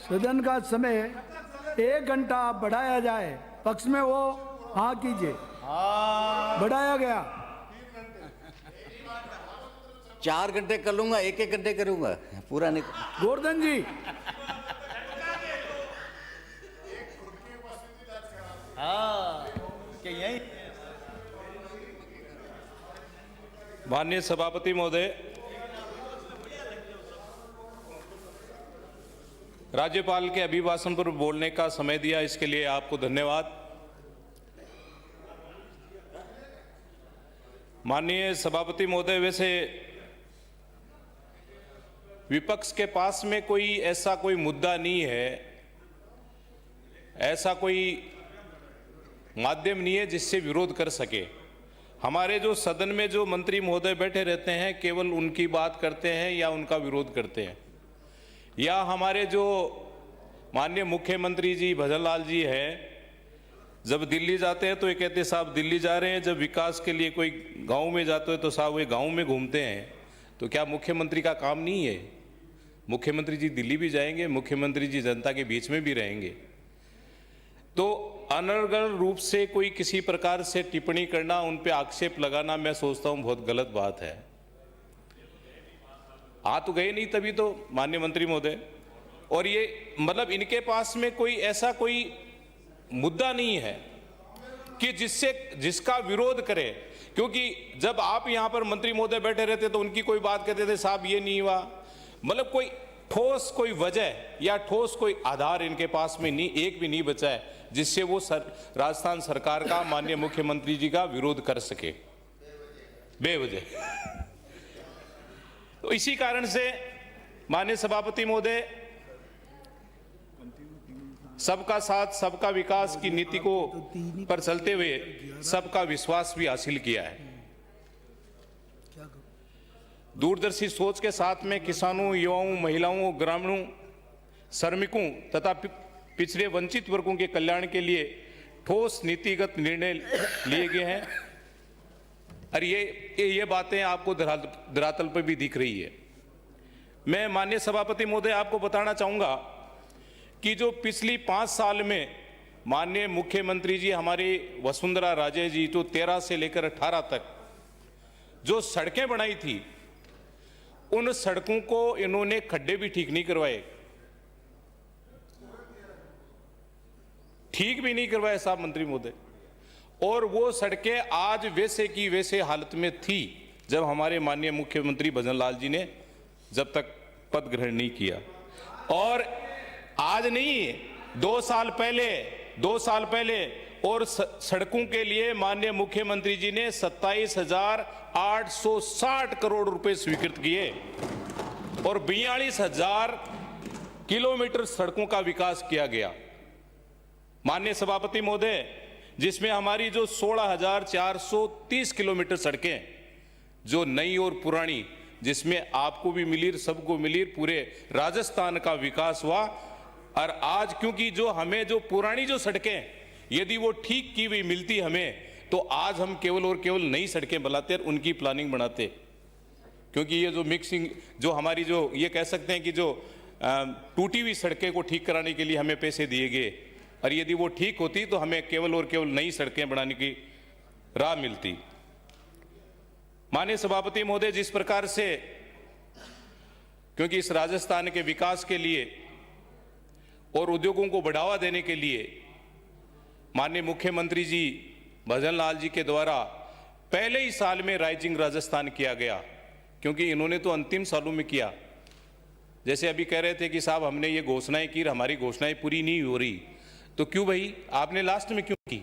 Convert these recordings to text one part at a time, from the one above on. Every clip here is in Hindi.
सदन का समय 1 घंटा बढ़ाया जाए, पक्ष में वो हाँ कीजिए। बढ़ाया गया। 4 घंटे कर लूंगा, 1-1 घंटे करूंगा, पूरा नहीं। गोवर्धन जी, यही माननीय सभापति महोदय, राज्यपाल के अभिभाषण पर बोलने का समय दिया, इसके लिए आपको धन्यवाद। माननीय सभापति महोदय, वैसे विपक्ष के पास में ऐसा कोई मुद्दा नहीं है, ऐसा कोई माध्यम नहीं है जिससे विरोध कर सके। हमारे जो सदन में जो मंत्री महोदय बैठे रहते हैं, केवल उनकी बात करते हैं या उनका विरोध करते हैं, या हमारे जो माननीय मुख्यमंत्री जी भजनलाल जी हैं, जब दिल्ली जाते हैं तो ये कहते हैं साहब दिल्ली जा रहे हैं, जब विकास के लिए कोई गांव में जाते हैं तो साहब वे गांव में घूमते हैं। तो क्या मुख्यमंत्री का काम नहीं है? मुख्यमंत्री जी दिल्ली भी जाएंगे, मुख्यमंत्री जी जनता के बीच में भी रहेंगे। तो अनर्गल रूप से कोई किसी प्रकार से टिप्पणी करना, उन पे आक्षेप लगाना, मैं सोचता हूं बहुत गलत बात है। आ तो गए नहीं तभी तो माननीय मंत्री महोदय, और ये मतलब इनके पास में ऐसा कोई मुद्दा नहीं है कि जिसका विरोध करे। क्योंकि जब आप यहां पर मंत्री महोदय बैठे रहते तो उनकी कोई बात कहते थे साहब ये नहीं हुआ, मतलब कोई ठोस कोई वजह या ठोस कोई आधार इनके पास में नहीं, एक भी नहीं बचा है जिससे वो राजस्थान सरकार का, माननीय मुख्यमंत्री जी का विरोध कर सके बेवजह। तो इसी कारण से माननीय सभापति महोदय, सबका साथ सबका विकास की नीति को पर चलते हुए सबका विश्वास भी हासिल किया है। दूरदर्शी सोच के साथ में किसानों, युवाओं, महिलाओं, ग्रामीणों, श्रमिकों तथा पिछड़े वंचित वर्गों के कल्याण के लिए ठोस नीतिगत निर्णय लिए गए हैं, और ये बातें आपको धरातल पर भी दिख रही है। मैं माननीय सभापति महोदय आपको बताना चाहूंगा कि जो पिछली 5 साल में माननीय मुख्यमंत्री जी हमारे वसुंधरा राजे जी जो 13 से लेकर 18 तक जो सड़कें बनाई थी, उन सड़कों को इन्होंने खड्डे भी ठीक नहीं करवाए, ठीक भी नहीं करवाए साहब मंत्री महोदय। और वो सड़कें आज वैसे की वैसे हालत में थी जब हमारे माननीय मुख्यमंत्री भजनलाल जी ने जब तक पद ग्रहण नहीं किया। और आज नहीं, 2 साल पहले और सड़कों के लिए माननीय मुख्यमंत्री जी ने 27,860 करोड़ रुपए स्वीकृत किए और 42,000 किलोमीटर सड़कों का विकास किया गया। माननीय सभापति महोदय, जिसमें हमारी जो 16,430 किलोमीटर सड़कें जो नई और पुरानी, जिसमें आपको भी मिली, सबको मिली, पूरे राजस्थान का विकास हुआ। और आज क्योंकि जो हमें जो पुरानी जो सड़कें यदि वो ठीक की हुई मिलती हमें, तो आज हम केवल और केवल नई सड़कें बनाते और उनकी प्लानिंग बनाते। क्योंकि ये जो मिक्सिंग जो हमारी जो ये कह सकते हैं कि जो टूटी हुई सड़कें को ठीक कराने के लिए हमें पैसे दिए गए, और यदि वो ठीक होती तो हमें केवल और केवल नई सड़कें बनाने की राह मिलती। माननीय सभापति महोदय, जिस प्रकार से क्योंकि इस राजस्थान के विकास के लिए और उद्योगों को बढ़ावा देने के लिए माननीय मुख्यमंत्री जी भजनलाल जी के द्वारा पहले ही साल में राइजिंग राजस्थान किया गया, क्योंकि इन्होंने तो अंतिम सालों में किया। जैसे अभी कह रहे थे कि साहब हमने ये घोषणाएं की, हमारी घोषणाएं पूरी नहीं हो रही, तो क्यों भाई आपने लास्ट में क्यों की?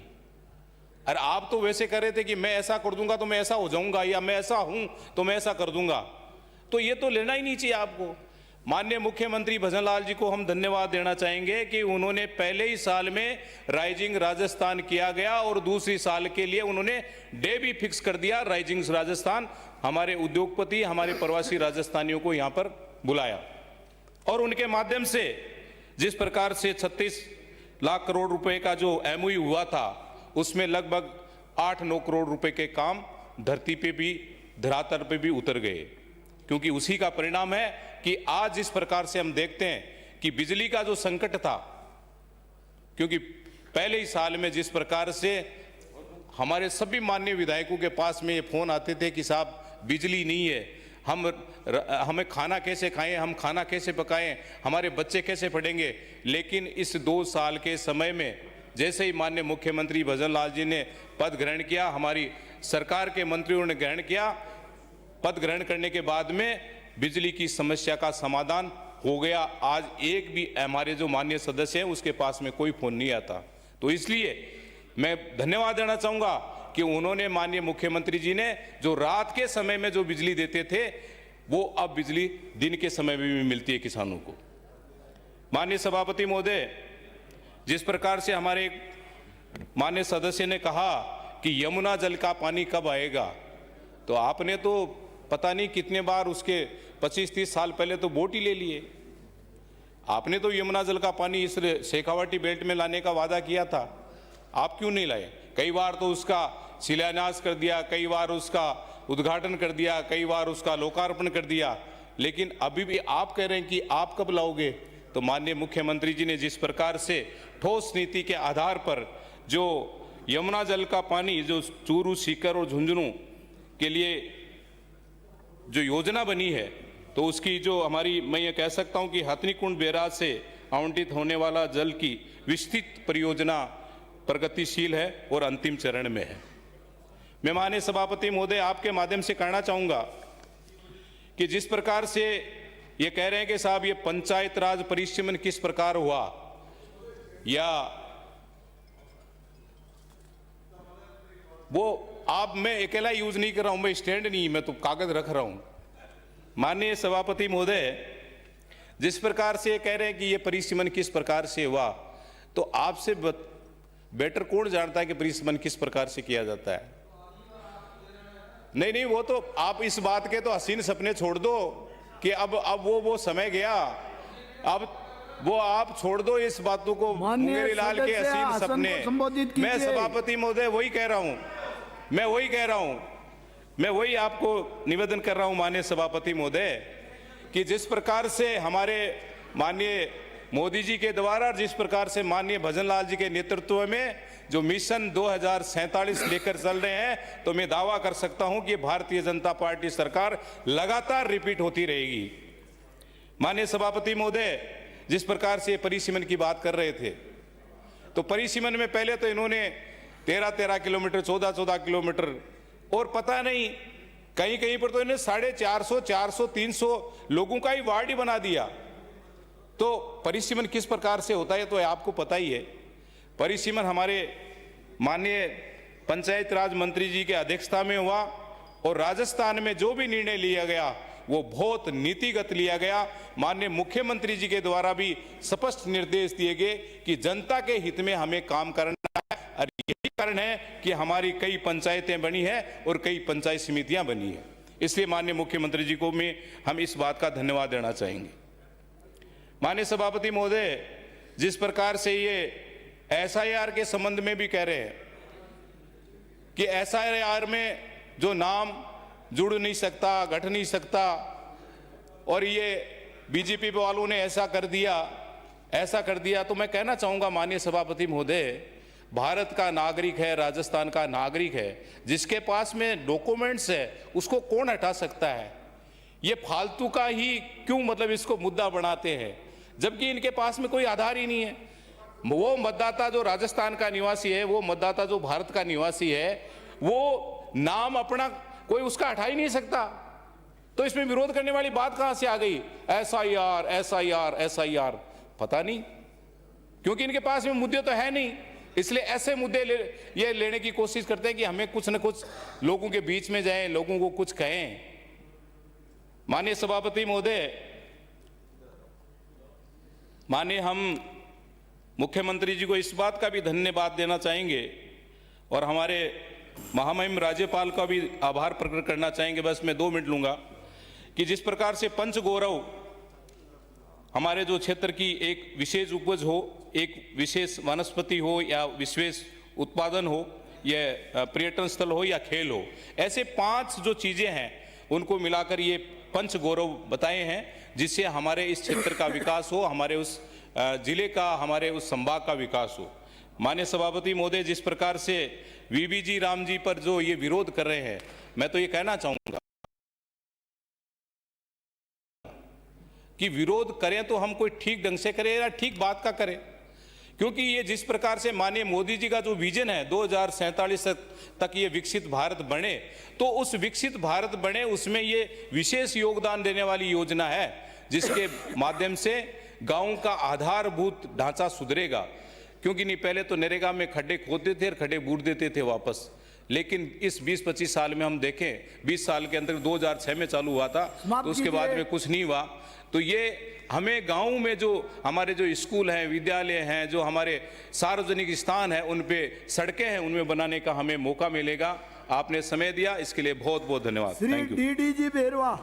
अरे आप तो वैसे कह रहे थे कि मैं ऐसा कर दूंगा तो मैं ऐसा हो जाऊंगा, या मैं ऐसा हूं तो मैं ऐसा कर दूंगा, तो ये तो लेना ही नहीं चाहिए आपको। माननीय मुख्यमंत्री भजनलाल जी को हम धन्यवाद देना चाहेंगे कि उन्होंने पहले ही साल में राइजिंग राजस्थान किया गया और दूसरी साल के लिए उन्होंने डे भी फिक्स कर दिया राइजिंग राजस्थान। हमारे उद्योगपति, हमारे प्रवासी राजस्थानियों को यहाँ पर बुलाया और उनके माध्यम से जिस प्रकार से 36 लाख करोड़ रुपए का जो MOU हुआ था, उसमें लगभग 8-9 करोड़ रुपए के काम धरती पे भी, धरातल पे भी उतर गए। क्योंकि उसी का परिणाम है कि आज जिस प्रकार से हम देखते हैं कि बिजली का जो संकट था, क्योंकि पहले ही साल में जिस प्रकार से हमारे सभी माननीय विधायकों के पास में ये फोन आते थे कि साहब बिजली नहीं है, हमें खाना कैसे खाएं, हम खाना कैसे पकाएं, हमारे बच्चे कैसे पढ़ेंगे। लेकिन इस 2 साल के समय में जैसे ही माननीय मुख्यमंत्री भजन लाल जी ने पद ग्रहण किया, हमारी सरकार के मंत्रियों ने ग्रहण किया, पद ग्रहण करने के बाद में बिजली की समस्या का समाधान हो गया। आज एक भी हमारे जो माननीय सदस्य हैं उसके पास में कोई फोन नहीं आता। तो इसलिए मैं धन्यवाद देना चाहूँगा कि उन्होंने, माननीय मुख्यमंत्री जी ने, जो रात के समय में जो बिजली देते थे वो अब बिजली दिन के समय में भी मिलती है किसानों को। माननीय सभापति महोदय, जिस प्रकार से हमारे माननीय सदस्य ने कहा कि यमुना जल का पानी कब आएगा, तो आपने तो पता नहीं कितने बार उसके 25-30 साल पहले तो वोट ही ले लिए। आपने तो यमुना जल का पानी इस शेखावाटी बेल्ट में लाने का वादा किया था, आप क्यों नहीं लाए? कई बार तो उसका शिलान्यास कर दिया, कई बार उसका उद्घाटन कर दिया, कई बार उसका लोकार्पण कर दिया, लेकिन अभी भी आप कह रहे हैं कि आप कब लाओगे। तो माननीय मुख्यमंत्री जी ने जिस प्रकार से ठोस नीति के आधार पर जो यमुना जल का पानी जो चूरू, सीकर और झुंझुनू के लिए जो योजना बनी है, तो उसकी जो हमारी, मैं ये कह सकता हूं कि हथनीकुंड बैराज से आवंटित होने वाला जल की विस्तृत परियोजना प्रगतिशील है और अंतिम चरण में है। मैं माननीय सभापति महोदय आपके माध्यम से कहना चाहूंगा कि जिस प्रकार से ये कह रहे हैं कि साहब ये पंचायत राज परिसीमन किस प्रकार हुआ, या वो आप, मैं अकेला यूज नहीं कर रहा हूं, मैं स्टैंड नहीं, मैं तो कागज रख रहा हूं। माननीय सभापति महोदय, जिस प्रकार से ये कह रहे हैं कि ये परिसीमन किस प्रकार से हुआ, तो आपसे बेटर कौन जानता है कि परिसीमन किस प्रकार से किया जाता है? नहीं, वो तो आप इस बात के तो हसीन सपने छोड़ दो कि अब वो समय गया, अब वो आप छोड़ दो इस बातों को, मुंगेरी लाल के हसीन सपने। मैं सभापति महोदय वही कह रहा हूं, मैं वही आपको निवेदन कर रहा हूं माननीय सभापति महोदय कि जिस प्रकार से हमारे माननीय मोदी जी के द्वारा, जिस प्रकार से माननीय भजन लाल जी के नेतृत्व में जो मिशन 2047 लेकर चल रहे हैं, तो मैं दावा कर सकता हूं कि भारतीय जनता पार्टी सरकार लगातार रिपीट होती रहेगी। माननीय सभापति महोदय, जिस प्रकार से परिसीमन की बात कर रहे थे, तो परिसीमन में पहले तो इन्होंने 13-13 किलोमीटर, 14-14 किलोमीटर, और पता नहीं कहीं कहीं पर तो इन्हें 450, 400, 300 लोगों का ही वार्ड ही बना दिया। तो परिसीमन किस प्रकार से होता है तो आपको पता ही है। परिसीमन हमारे माननीय पंचायत राज मंत्री जी के अध्यक्षता में हुआ, और राजस्थान में जो भी निर्णय लिया गया वो बहुत नीतिगत लिया गया। माननीय मुख्यमंत्री जी के द्वारा भी स्पष्ट निर्देश दिए गए कि जनता के हित में हमें काम करना है, और यही कारण है कि हमारी कई पंचायतें बनी है और कई पंचायत समितियां बनी है। इसलिए माननीय मुख्यमंत्री जी को हम इस बात का धन्यवाद देना चाहेंगे। माननीय सभापति महोदय, जिस प्रकार से ये SIR के संबंध में भी कह रहे हैं कि SIR में जो नाम जुड़ नहीं सकता, घट नहीं सकता, और ये बीजेपी वालों ने ऐसा कर दिया, तो मैं कहना चाहूंगा माननीय सभापति महोदय, भारत का नागरिक है, राजस्थान का नागरिक है, जिसके पास में डॉक्यूमेंट्स है उसको कौन हटा सकता है? ये फालतू का ही क्यों मतलब इसको मुद्दा बनाते हैं, जबकि इनके पास में कोई आधार ही नहीं है। वो मतदाता जो राजस्थान का निवासी है, वो मतदाता जो भारत का निवासी है, वो नाम अपना कोई उसका हटा ही नहीं सकता। तो इसमें विरोध करने वाली बात कहां से आ गई? SIR, पता नहीं, क्योंकि इनके पास में मुद्दे तो है नहीं, इसलिए ऐसे मुद्दे ये लेने की कोशिश करते हैं कि हमें कुछ न कुछ लोगों के बीच में जाएं, लोगों को कुछ कहें। माननीय सभापति महोदय, माननीय हम मुख्यमंत्री जी को इस बात का भी धन्यवाद देना चाहेंगे, और हमारे महामहिम राज्यपाल का भी आभार प्रकट करना चाहेंगे। बस मैं 2 मिनट लूंगा कि जिस प्रकार से पंच गौरव हमारे जो क्षेत्र की एक विशेष उपज हो, एक विशेष वनस्पति हो, या विशेष उत्पादन हो, या पर्यटन स्थल हो, या खेल हो, ऐसे 5 जो चीजें हैं उनको मिलाकर ये पंच गौरव बताए हैं, जिससे हमारे इस क्षेत्र का विकास हो, हमारे उस जिले का, हमारे उस संभाग का विकास हो। माननीय सभापति महोदय, जिस प्रकार से वीबी जी राम जी पर जो ये विरोध कर रहे हैं, मैं तो ये कहना चाहूंगा कि विरोध करें तो हम कोई ठीक ढंग से करें या ठीक बात का करें, क्योंकि ये जिस प्रकार से माननीय मोदी जी का जो विजन है 2047 तक ये विकसित भारत बने, तो उस विकसित भारत बने उसमें ये विशेष योगदान देने वाली योजना है, जिसके माध्यम से गांव का आधारभूत ढांचा सुधरेगा। क्योंकि नहीं, पहले तो नरेगा में खड्डे खोदते थे और खड्डे बूर देते थे वापस, लेकिन इस 20-25 साल में हम देखें, 20 साल के अंदर 2006 में चालू हुआ था, तो उसके बाद में कुछ नहीं हुआ। तो ये हमें गांव में जो हमारे जो स्कूल हैं, विद्यालय हैं, जो हमारे सार्वजनिक स्थान हैं, उन पे सड़कें हैं, उनमें बनाने का हमें मौका मिलेगा। आपने समय दिया, इसके लिए बहुत बहुत धन्यवाद। Shri thank you. DDG Berwa.